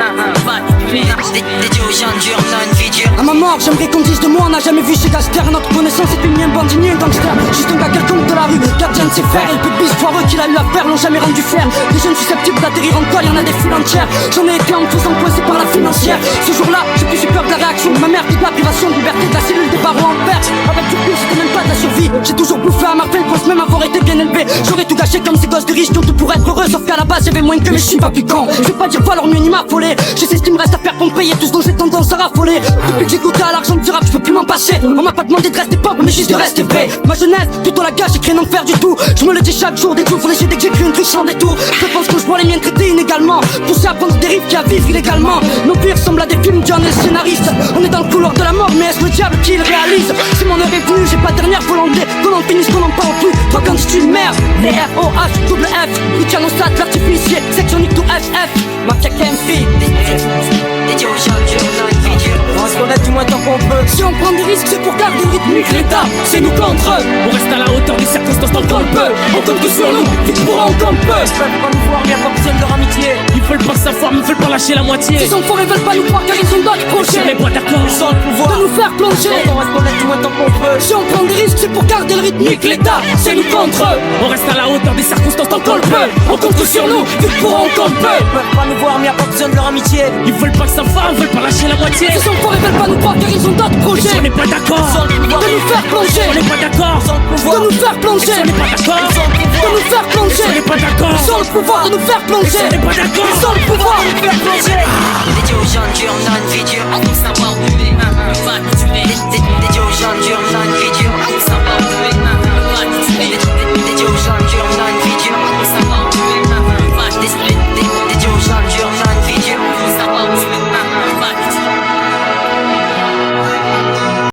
Dédié aux gens durs, on a une vie dure. À ma mort, j'aimerais qu'on dise de moi, on n'a jamais vu chez Gaster. Notre connaissance était ni un bandit ni un gangster. Juste un gars quelconque de la rue, gardien de ses fers. Et le pubis foireux qu'il a eu à faire l'ont jamais rendu ferme. Des jeunes susceptibles d'atterrir en toile, y'en a des foules entières. J'en ai été en faisant coincé par la financière. Ce jour-là, j'ai plus eu peur de la réaction de ma mère que de la privation de liberté de la cellule des barreaux en perte. Avec du plus, c'était même pas de la survie. J'ai toujours bouffé à ma faim, pense même avoir été bien élevé. J'aurais tout gâché comme ces gosses de riches qui ont tout pour être heureux. Sauf qu'à la base, j'avais moins que mais je suis pas plus con. Je vais pas dire valeur mieux ni m'affoler. Je sais ce qu'il me reste à faire pour me payer tout ce dont j'ai tendance à raffoler. Depuis que j'ai goûté à l'argent du rap, je peux plus m'en passer. On m'a pas demandé de rester pauvre, mais juste de rester vrai. Ma jeunesse, plutôt la gâche, j'ai créé d'en faire du tout. Je me le dis chaque jour, des coups sur les yeux dès que j'écris une truc sans détour. Je pense que je vois les miens traités inégalement. Poussé à prendre des rives qui à vivre illégalement. Nos vies ressemblent à des films, John et le scénariste. On est dans le couloir de la mort, mais est-ce le diable qui le réalise? Si mon heure est venue, j'ai pas de dernière volonté. Qu'on en finisse, qu'on en parle plus. Toi quand tu une merde, les R-O-H, double F. Soutien au stade, l'artificier, section Nick to FF. Mafia KMC. Dédié aux gens durs, on a une vie dure. On va se connaître du moins tant qu'on peut. Si on prend des risques, c'est pour garder le rythme. L'État, c'est nous contre eux. On reste à la hauteur des circonstances dans le temps peu. On compte que sur nous, vite pour un comme peu. Ils veulent pas nous voir, mais pas besoin de leur amitié. Ils veulent pas savoir, mais ils veulent pas lâcher la moitié. Ces enfants ne veulent pas nous croire car ils ont d'autres projets. On est pas d'accord, ils ont le pouvoir de nous faire plonger. On va se connaître du moins tant qu'on peut. Si on prend des risques, c'est pour garder le rythme. L'État, c'est nous contre eux. On reste à la hauteur des circonstances dans le peu. On compte que sur nous, vite pour un comme peu. Ils veulent pas nous voir, mais pas besoin de leur amitié. Ils veulent pas savoir, ils veulent pas lâcher la moitié. Ces enfants ne veulent pas nous croire car ils ont d'autres projets. On n'est pas d'accord, de nous faire plonger. On n'est pas d'accord, de nous faire plonger. On n'est pas d'accord, de nous faire plonger. On n'est pas d'accord, ils ont le pouvoir de nous faire plonger. On n'est pas d'accord, ils ont le pouvoir de nous faire plonger. Dédié aux gens durs, on a